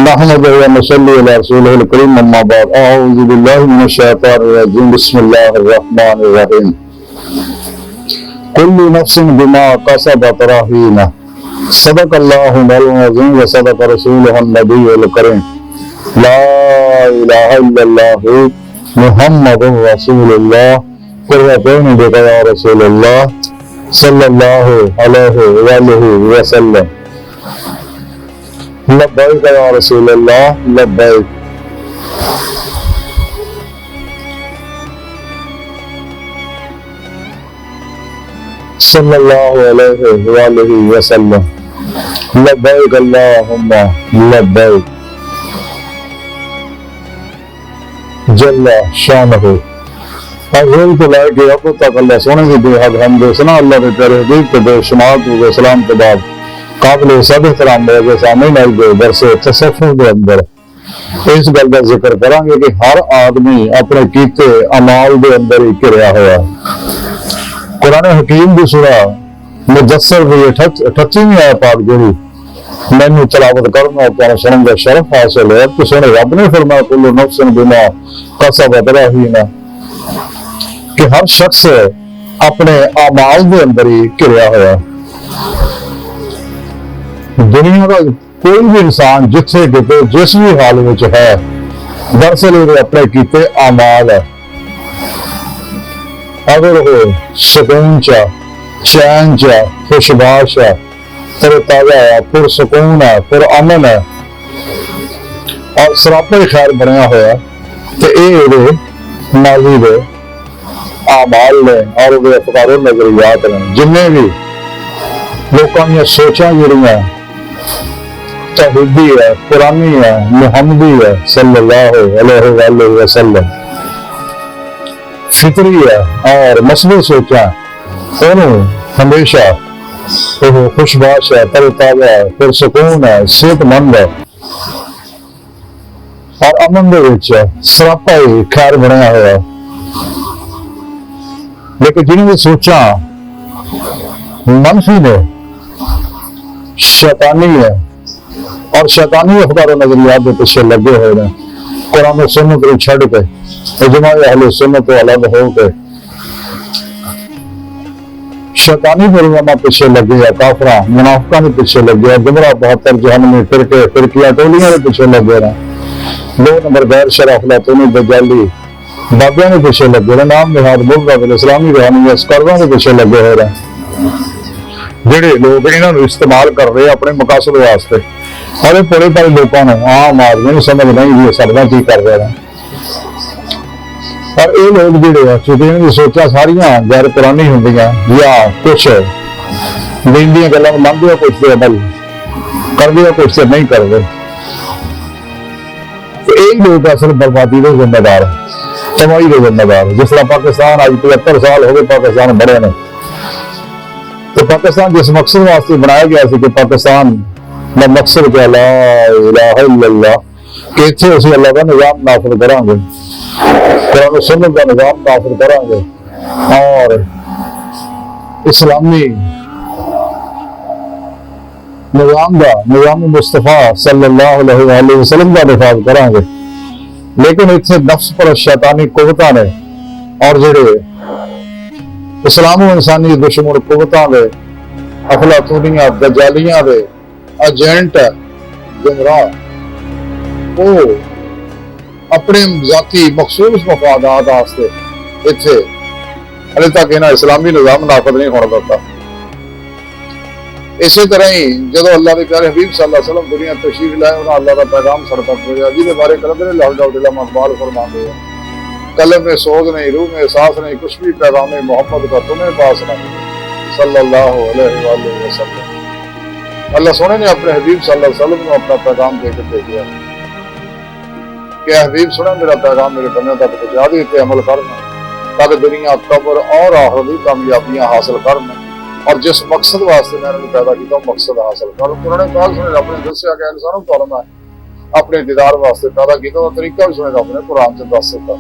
نحمده ونصلي على رسوله الكريم اما بعد اعوذ بالله من الشيطان الرجيم بسم الله الرحمن الرحيم كل نفس بما كسبت رهينة صدق الله العظيم وصدق رسوله النبي الكريم لا اله الا الله محمد رسول الله قرتين بك يا رسول الله صلى الله عليه وآله وسلم لبیک یا رسول اللہ لبیک صلی اللہ علیہ وآلہ وسلم لبیک اللہم لبیک جل شانہ حضور کو لائے کہ اب تک اللہ سونے کی بے حد حمد و ثنا اللہ نے پیارے حبیب کے بے شمار و سلام کے بعد قابل صد احترام میرے سامنے آئی گئے درس تصوف کے اندر اس گل کا ذکر کریں گے کہ ہر آدمی اپنے کیتے اعمال دے اندر ہی گھریا ہوا ہے۔ قرآن حکیم کی سورہ مدثر کی 38ویں آیت پاک جڑی مینوں تلاوت کرنا اور تمہیں سنن کا شرف حاصل ہے کہ سونے رب نے فرمایا کل نفس بما کسبت رہینہ کہ ہر شخص اپنے اعمال دے اندر ہی گھریا ہوا ہے۔ دنیا کا کوئی بھی انسان جتھے کتے جس بھی حال میں ہے دراصل اپنے کیتے اعمال ہے۔ اگر وہ سکون چا چین چا خوشباش ہے پھر تازہ ہے پرسکون ہے پھر امن ہے اور سراپا خیر بنیا ہوا تو یہ ماضی دے اعمال نے اور وہ افکار و نظریات نے جن بھی لوگوں کی سوچاں جڑیاں توحیدی ہے قرآنی ہے محمدی ہے صلی اللہ علیہ وآلہ وسلم فطری ہے اور مثبت سوچاں انہوں ہمیشہ وہ خوشباش ہے تر تازہ ہے پرسکون ہے صحت مند ہے اور امن دے وچ سراپا ہی خیر بنیا ہوا ہے۔ لیکن جنہوں نے سوچاں منفی نے شیطانی ہے اور شیطانی افکار و نظریات کے پیچھے لگے ہوئے ہیں قرآن و سنت کو چھڑ کے اجماع اہل سنت کو الگ ہو کے شیطانی پروگراموں پیچھے لگے ہیں کافراں منافقاں کے پیچھے لگے ہیں گمراہ 72 جہنمی فرقے فرقیاں ٹولیاں کے پیچھے لگے ہیں 2 نمبر غیر شرع افلاطونی دجالی بابیاں کے پیچھے لگے ہیں نام نہاد مذہب اسلامی روحانی اسکروں کے پیچھے لگے ہوئے ہیں جڑے لوگ انہوں نے استعمال کر رہے ہیں اپنے مقاصد واسطے اور یہ پورے پورے لوگوں نے عام آدمی سمجھ نہیں بھی سردا کی کر رہے ہیں اور یہ لوگ جڑے ہیں چونکہ ان کی سوچاں ساریاں غیر قرآنی ہوندیاں یا کچھ دین دیاں گلاں من دیا کچھ سے عمل کر دیا کچھ سے نہیں کر رہے تو یہ لوگ اصل بربادی کے ذمہ دار ہیں تباہی کے ذمہ دار ہیں۔ جس طرح پاکستان آج 75 سال ہو گئے پاکستان بڑے نے تو پاکستان جس مقصد واسطے بنایا گیا سی کہ پاکستان میں مقصد کیا لا الہ الا اللہ کہ اتنے اسی اللہ کا نظام نافذ کریں گے قرآن و سنت کا نظام نافذ کریں گے اور اسلامی نظام مصطفیٰ صلی اللہ علیہ وآلہ وسلم کا نفاذ کریں گے لیکن اتنے نفس پر شیطانی قوتاں نے اور جڑے اسلام و انسانی دشمن قوتاں دے افلاطونیاں دجالیاں دے ایجنٹ گمراہ وہ اپنے ذاتی مخصوص مفادات واسطے اتنے ہلے تک انہیں اسلامی نظام نافذ نہیں ہونا دیتا۔ اسی طرح ہی جدو اللہ کے پیارے حبیب صلی اللہ علیہ وسلم دنیا تشریف لائے انہوں انہیں اللہ کا پیغام سڑ تک ہو جائے جہاں بارے کلندر لاہور ڈاؤ اقبال فرماتے ہیں قلب میں سوز نہیں روح میں احساس نہیں کچھ بھی پیغام محمد کا تمہیں پاس نہیں صلی اللہ علیہ وآلہ وسلم۔ اللہ سونے نے اپنے حبیب صلی اللہ علیہ وسلم کو اپنا پیغام دے کر دے دیا کہ حبیب سنا میرا پیغام میرے بندے تک پہنچا دی تے عمل کرنا تاکہ دنیا قبر اور آخرت کامیابیاں حاصل کرنا اور جس مقصد واسطے میں نے پیدا کیا مقصد حاصل کر قرآن پاک سنے رب نے دسیا کہ انسانوں کو میں اپنے دیدار واسطے پیدا کیا طریقہ بھی سنے رب نے قرآن سے دس دیتا۔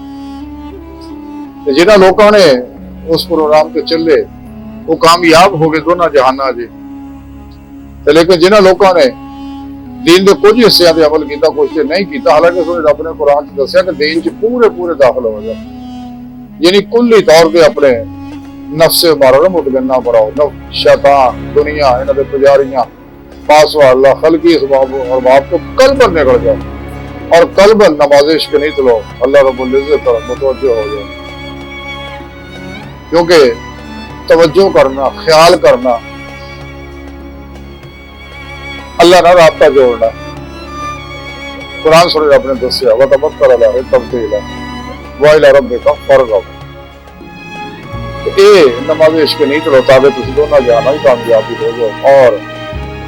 جنہاں لوگوں نے اس پروگرام کے چلے وہ کامیاب ہو گئے دونوں جہانہ جی لیکن جنہاں لوگوں نے دین کے کچھ حصے سے عمل کیا، کچھ سے نہیں کیا، حالانکہ رب نے قرآن چ دسیا کہ دین چ پورے پورے داخل ہو جائے، یعنی کلی طور پہ اپنے نفس مارو نہ متگنا بڑھاؤ، شیطان دنیا انہوں نے پجاریاں پاسوا اللہ خلقی اسباب اور باپ کو قلباً نکل جاؤ، اور قلباً نمازش کے نہیں تلو، اللہ رب العزت طرف متوجہ ہو جائے، کیونکہ توجہ کرنا، خیال کرنا، اللہ نہ رابطہ جوڑنا، قرآن سورہ رب نے دسیا وتبتر علیہ تبتیلا وإلی ربک فارغب، اے نماز عشق نہیں تلو تاکہ تسی دونوں جانا ہی کامیابی ہو جاؤ، اور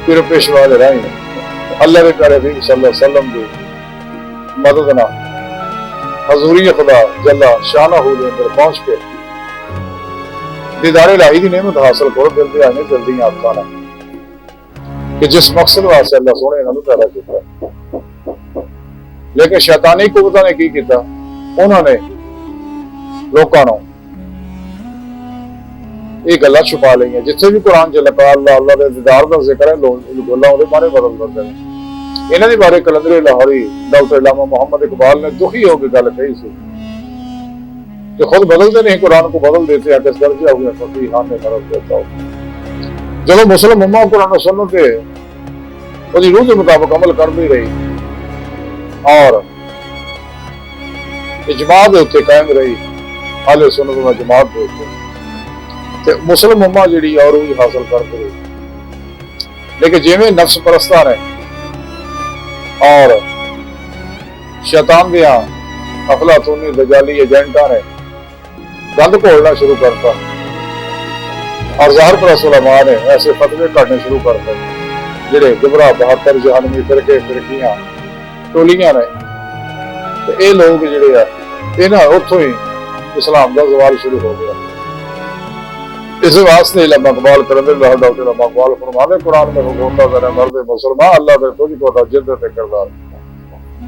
پھر پیشوا دے راہیں اللہ کے پیارے حبیب صلی اللہ علیہ وسلم کی مدد نہ حضوری خدا جل شانہ دے اندر پہنچ کے دیدار الہی دی نعمت حاصل کرو، دل دے آنے جلدی آنکھاں نہ، کہ جس مقصد واسطے اللہ سونے انہوں نے پیدا کیا، لیکن شیطانی قوتاں نے کی کیتا، انہوں نے لوکاں نوں یہ گلا چھپا لی ہیں، جتنے بھی قرآن چ لگا اللہ اللہ کے دیدار کا ذکر ہے، گلا وہ بارے بدل دیتے ہیں۔ انہوں نے بارے کلندر لاہوری ڈاکٹر علامہ محمد اقبال نے دکھی ہو کے گل کہی سی کہ خود بدلتے نہیں، قرآن کو بدل دیتے ہیں، کس درجہ ہوئے فقیہان نے فرض دیتا ہو۔ جب مسلم امہ قرآن و سنت کے وہی روح کے مطابق عمل کر بھی رہی اور اجماع دے اتنے قائم رہی، اہل سنت و جماعت دے اتنے تے مسلم امہ جڑی اور وہی حاصل کرتے رہی، لیکن جویں نفس پرستاں نے اور شیطان دیاں افلاطونی دجالی ایجنٹاں نے گند گھولنا شروع کرتا، اور ظاہر پرست علماء نے ایسے فتوے کاٹنے شروع کرتے جڑے گمراہ 72 جہنمی فرقے فرقیاں ٹولیاں نے، تے اے لوگ جڑے آ انہاں اتھوں ہی اسلام دا زوال شروع ہو گیا۔ اس واسطے علامہ اقبال کرندے اللہ ڈاکٹر علامہ اقبال فرمانے قرآن میں حکومت ذرا مرد مسلمان اللہ نے تجھ کو تھا جدت کردار،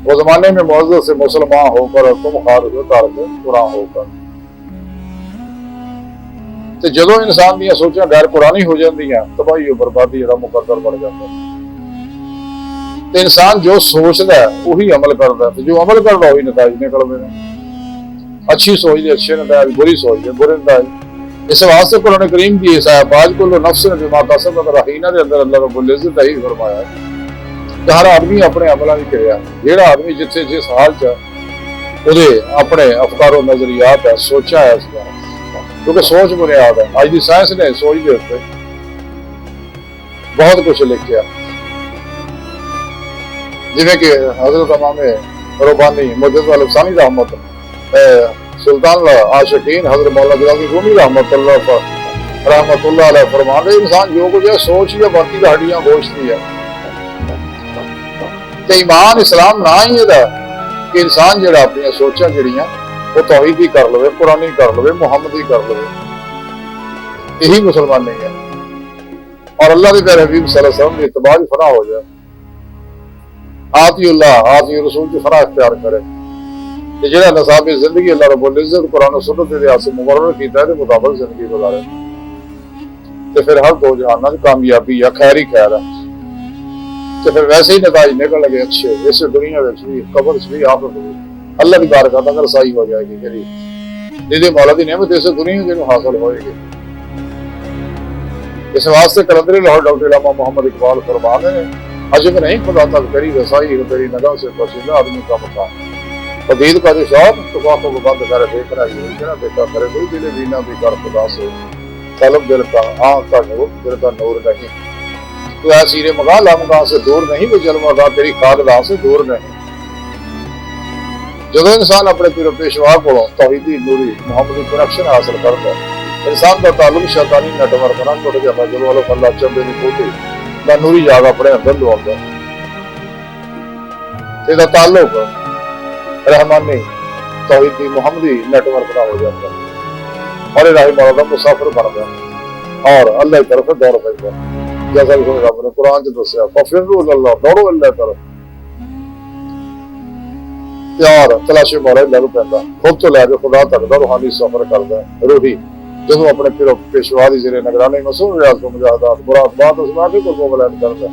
وہ زمانے میں معزز سے مسلمان ہو کر تم خارج تارک قرآن ہو کر، تے جدوں انسان دیاں سوچاں غیر قرآنی ہو جاندیاں تباہی و بربادی جڑا مقدر بن جاتا ہے، تے انسان جو سوچدا ہے وہی عمل کردا ہے، جو عمل کردا وہی نتائج نکلدے ہیں، اچھی سوچ دے اچھے نتائج، بری سوچ دے برے نتائج۔ اس واسطے قرآن کریم کی اس آیت پاک کل نفس بما کسبت رہینہ دے اندر اللہ رب العزت ہی فرمایا ہے کہ ہر آدمی اپنے عملاں دی کریا، جیڑا آدمی جتھے جس حال چ اودے اپنے افکار و نظریات ہے سوچا ہے اس بارے، کیونکہ سوچ بنیاد ہے۔ آج دی سائنس نے سوچ دے اوپر بہت کچھ لکھیا، جویں کہ حضرت امام ربانی مجدد الفسانی رحمت سلطان عاشقین حضرت مولانا جلالی رومی رحمت اللہ علیہ فرماتے انسان جو کچھ ہے سوچ یا باقی کا ہڈیاں گوشتی ہے، تے ایمان اسلام نہ ہی ہے کہ انسان جڑا اپنی سوچاں جڑیاں وہ توحیدی کر لوے، قرآنی کر لوے، محمدی کر لوے، یہی مسلمان نہیں ہے، اور اللہ کے پیارے حبیب صلی اللہ علیہ وسلم کی اتباع فنا ہو جائے، آتی اللہ آتی رسول کی فنا اختیار کرے، کہ جہاں نصاب زندگی اللہ رب العزت قرآن و سنت کے لحاظ سے مقرر کیتا ہے مطابق زندگی گزارے، تو پھر ہر دو جہانوں کی کامیابی یا خیر ہی خیر ہے، تو پھر ویسے ہی نتائج نکل لگے اچھے، اس دنیا میں بھی قبر سے بھی آخرت بھی اللہ کی بارگاہ تک رسائی ہو جائے گی، میری دیدے مولا دی نعمت اس دنیا جنوں حاصل ہوئے گی۔ اس واسطے کلندر لاہور ڈاکٹر علامہ محمد اقبال فرماتے ہیں عجب نہیں خدا تک کری رسائی تیری نگاہ سے پسندہ آدمی کا مقام، قدید کا جو شوق تو کو بند کرے دیکھ رہا ہے کہ نہ دیکھا کرے کوئی دل وینا بھی کر خدا سے طلب دل کا آنکھ کا نور دل کا نور نہیں، تو اے سیرے مگاہ لامگاہ سے دور نہیں، وہ جلوہ گاہ تیری خاک راہ سے دور نہیں۔ جب انسان اپنے پیر و پیشوا کو توحیدی نوری محمدی کنیکشن حاصل کرتا ہے، انسان کا تعلق شیطانی نیٹ ورک نہ ٹوٹ جاتا، جب والوں اللہ چمبے نہیں پوتے نہ نوری جاگ اپنے اندر لو آتا ہے، تعلق رحمانی توحیدی محمدی نیٹ ورک نہ ہو جاتا اور الہی مولا کا مسافر بن گیا اور اللہ کی طرف دور پہ گیا، جیسا کہ رب نے قرآن چ دسیا ففروا الی اللہ، دوڑو اللہ کی طرف، پیار تلاشی مولا لگ پہنتا، خود تو لے کے خدا تک دا روحانی سفر کرتا ہے روحی، جدو اپنے پیرو پیشوا دی زیر نگرانی مسئول ریاض کو مجاہدات مراد بات اسما کے کو بلند کرتا ہے،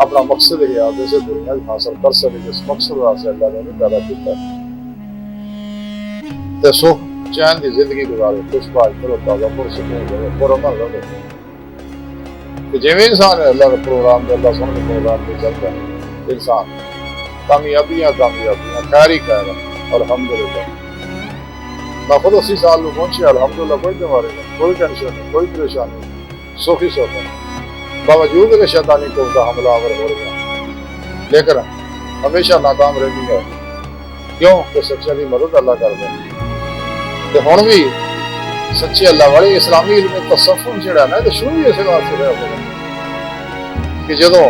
اپنا مقصد ہے آپ جیسے دنیا حاصل کر سکے جس مقصد واسطے اللہ نے پیدا کیا تے سکھ چین کی زندگی گزارے خوش باش کرو تازہ پرسکون رہے پرامن رہے کہ جی انسان ہے اللہ کے پروگرام دے اللہ سن کے پروگرام پہ چلتا ہے انسان کامیابیاں خیر ہی خیر ہے الحمدللہ میں خود 80 سال میں پہنچے الحمدللہ کوئی بیماری نہیں کوئی ٹینشن نہیں کوئی پریشانی نہیں سوکھی سوکھ ہے باوجود کہ شیطانی قوت کا حملہ آور ہو رہا لیکن ہمیشہ ناکام رہتی ہے کیوں کہ سچے کی مدد اللہ کر دے ہوں بھی سچے اللہ والے اسلامی علم تصوف جڑا نا تو شروع ہی اس واسطے رہا کہ جدو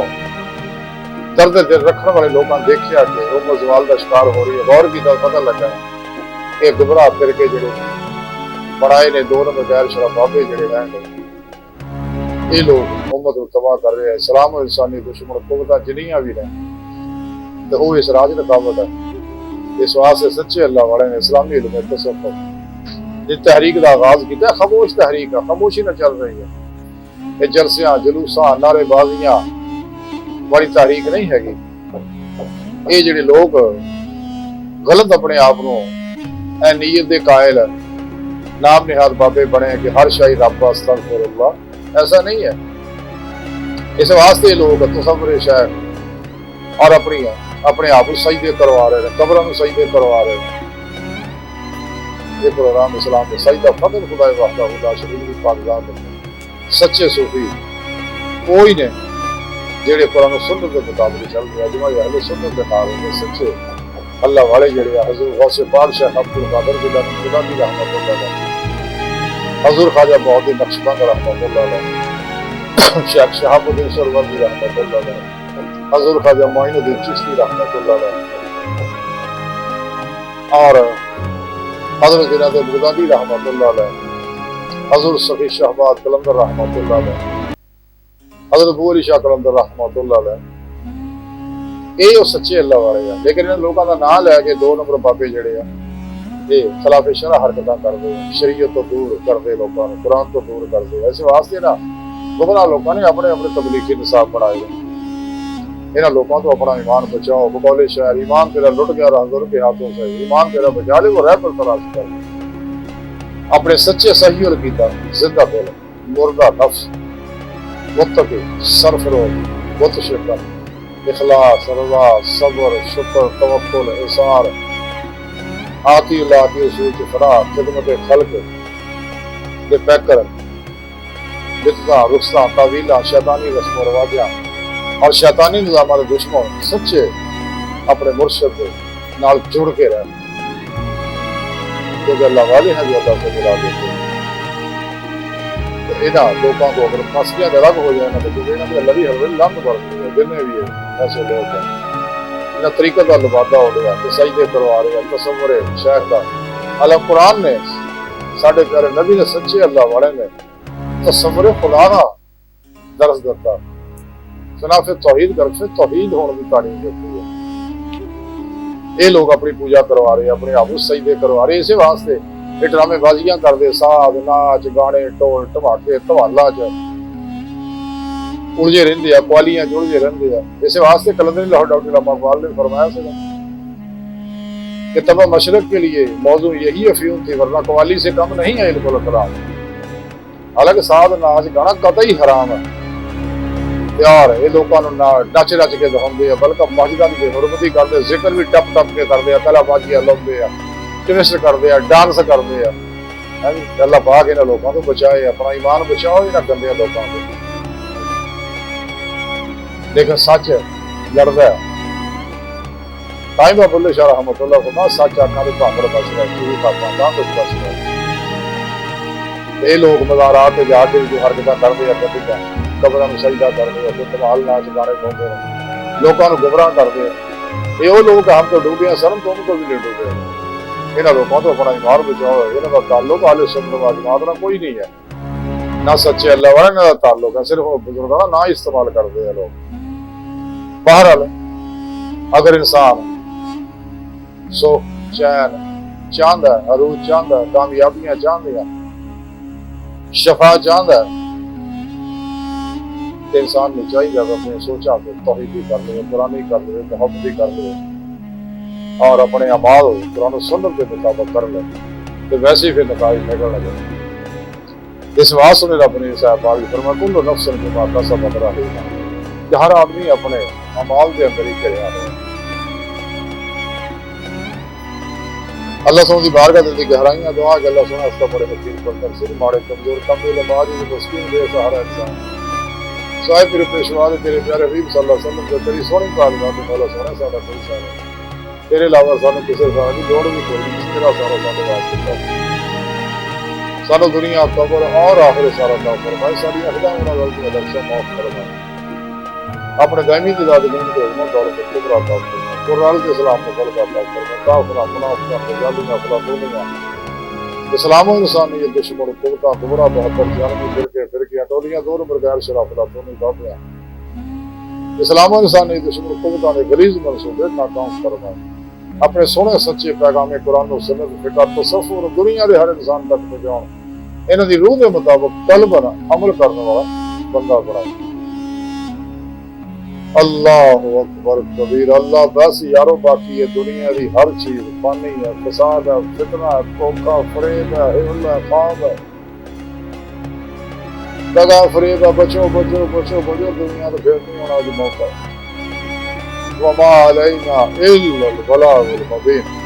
درد دل رکھنے والے لوگوں نے دیکھا کہ وہ زوال کا شکار ہو رہی ہے غور کی پتہ لگا کہ گمراہ کر کے جڑے بڑائے نے 2 نمبر غیر شرع بابے جڑے رہن گے یہ لوگ امت کو تباہ کر رہے ہیں اسلام و انسانی دشمن قوتیں جنیاں بھی رہیں تو وہ اس راج رکاوٹ ہے اس واسطے سچے اللہ والے نے اسلامی علم تصوف جس تحریک کا آغاز کیا خاموش تحریک ہے خاموشی نہ چل رہی ہے یہ جلسیاں جلوساں نعرے بازیاں بڑی تحریک نہیں ہے یہ جڑے لوگ غلط اپنے آپ نیت دے قائل نام نہاد بابے بنے کہ ہر شاہی رب استغفر اللہ ایسا نہیں ہے اس واسطے لوگ تصور شاید اور اپنے آپ کو سجدے کروا رہے ہیں قبروں میں سجدے کروا رہے ہیں یہ پروگرام اسلام میں سجدہ فقط خدا وحدہ لا شریک کی پاکزاد سچے صوفی کوئی نے جڑے قرآن و سنت کے مطابق چل رہے ہیں جمع اہل سنت کے نال ہوئے سچے اللہ والے جڑے حضور غوث پاک شیخ عبد القادر جیلانی خدا کی رحمت اللہ علیہ حضور خواجہ بہودی نقشبند رحمت اللہ علیہ شیخ شہاب الدین سرور کی رحمت اللہ علیہ حضور خواجہ معین الدین چشتی رحمت اللہ علیہ اور حضرت جنید بغدادی رحمت اللہ علیہ حضور صفی شہباد قلندر رحمت اللہ علیہ حضرت ابو علی شاہ قلندر رحمت اللہ علیہ یہ سچے اللہ والے ہیں لیکن ان لوگوں کا نام لے کے 2 نمبر بابے جڑے ہیں یہ خلاف شرع حرکتاں کرتے ہیں شریعت تو دور کرتے لوگوں نے قرآن تو دور کرتے ایسے واسطے نا گمراہ لوگوں نے اپنے تبلیغی نصاب بنائے انہاں لوگوں تو اپنا ایمان بچاؤ بقول شاعر ایمان تیرا لٹ گیا رہزر کے ہاتھوں سے ایمان تیرا بچا لے وہ رہ پر تلاش کر اپنے سچے صحیح القیدہ زندہ دل مردہ نفس متقی سرفروز بت شکر اخلاص رضا صبر شکر توکل احسان آتی اللہ کی سوچ فرا خدمت خلق کے پیکر بدعتاں رخصتاں تعویلاں شیطانی رسم و رواجاں اور شیطانی نظامات دشمن سچے اپنے مرشد نال جڑ کے رہے کیونکہ اللہ والے ہیں جو اللہ سے ملا دیتے ہیں یہاں لوگوں کو اگر پھنسیاں الگ ہو جائے نا تو یہاں کی اللہ بھی ہر ویل لنگ بڑھتی ہے جتنے بھی ایسے لوگ ہیں انہیں طریقے کا لبادہ ہو گیا کہ سجدے کروا رہے ہیں تصور شیخ کا اللہ قرآن نے ساڈے پیارے نبی نے سچے اللہ والے نے تصور خدا کا درس دیتا خلاف توحید کر سے توحید ہونے کی تعلیم دیتی ہے یہ لوگ اپنی پوجا کروا رہے ہیں اپنے آپ کو سجدے کروا رہے ہیں اسی واسطے یہ ڈرامے بازیاں کرتے ساز ناچ گانے ٹول ٹماکے توالا الجھے رہتے ہیں قوالیاں جڑے رہتے ہیں اس واسطے کلندر لاہور ڈاکٹر علامہ اقبال نے فرمایا سکا کہ تبا مشرق کے لیے موضوع یہی افیون تھی ورنہ قوالی سے کم نہیں ہے علم الکلام حالانکہ ساز ناچ گانا قطعی حرام ہے پیار یہ لوگوں نچ نچ کے دکھاتے ہیں بلکہ مسجدوں کی حرمتی کرتے ذکر بھی ٹپ ٹپ کے کرتے ہیں کلا بازیاں لاؤتے ہیں ٹوسٹ کرتے ہیں ڈانس کرتے ہیں اللہ پاک انہاں لوگوں کو بچائے اپنا ایمان بچاؤ انہاں گندے لوگوں کو لیکن سچ لڑتا ہے تائیں بابا بلے شاہ رحمت اللہ کو سچ آخنا تو بھانگڑ بچ رہا ہے جھوٹ آخنا نہ کچھ بچ رہا ہے یہ لوگ مزارات جا کے جو حرکتیں کرتے ہیں کبھی قبروں میں سجدہ کرتے ہیں دھمال ناچ گانے گاؤندے ہیں لوگوں کو گمراہ کرتے ہیں یہ وہ لوگ ہم تو ڈوبے ہیں سرم تم تو بھی نہیں ڈوبے ہیں انہاں لوگوں تو اپنا ایمان بچاؤ انہاں کا تعلق اہل سنت و جماعت نہ کوئی نہیں ہے نہ سچے اللہ والے نہ تعلق ہے صرف بزرگاں نہ استعمال کرتے ہیں لوگ بہرحال اگر انسان سکھ چین چاہتا ہے عروج چاہتا ہے کامیابیاں چاہتا ہے شفا چاہتا ہے کہ انسان نے چاہیے جب اپنے سوچا کہ توحید بھی کر لے، قرآن ہی کر لے، محبت بھی کر لے اور اپنے اعمال قرآن و سنت کے مطابق کر لے تو ویسے ہی پھر نتائج نکل لگے۔ اس واسطے نے رب نے صاحب پاک فرمایا کل نفس بما کسبت رہینا کہ ہر آدمی اپنے اعمال کے اندر ہی کریا ہے۔ اللہ سبحانہ دی بارگاہ دل دی گہرائیاں دعا کہ اللہ سبحانہ اس کا بڑے وکیل پر تفسیر ماڑے کمزور کم لمبادی مسکین بے سہارا انسان صاحب پھر پیشوا دے تیرے پیارے حبیب صلی اللہ علیہ وسلم جو تیری سونی پاک ذات مولا سونا ساڈا کوئی سارا تیرے علاوہ سانو کسی سارا کی لوڑ بھی کوئی نہیں، تیرا سارا سارے واسطے سانو دنیا قبر اور آخر سارا کام فرمائے، ساری اخلاق انہاں غلطی الگ معاف فرمائے، اپنے دائمی جزاد دین کے علم دولت کے قدر عطا فرمائے، قرآن کے اسلام کو فرق عطا فرمائے، کافر منافق جالیاں فلاطونیاں اسلام و انسانیت دشمن قوتاں گمراہ بہتر جانبی فرقیاں ٹولیاں دور برغیر شرف فلاطونی بابیاں اسلام و انسانیت دشمن قوتاں نے غلیظ منصوبے ناکام فرمائے، اپنے سونے سچے پیغام قرآن و سنت فقہ تصور دنیا کے ہر انسان تک پہنچاؤ، انہاں دی روح کے مطابق قلب عمل کرنے والا بندہ بنائے۔ اللہ اکبر کبیر، اللہ بس یارو باقی ہے دنیا دی ہر چیز فانی ہے، فساد ہے، فتنہ ہے، دھوکہ فریب ہے، حیل ہے، خواب ہے، دغا فریب ہے، بچو بچو بچو بچو دنیا تو پھر نہیں ہونا جو موقع ہے۔ وما علینا الا البلاغ المبین۔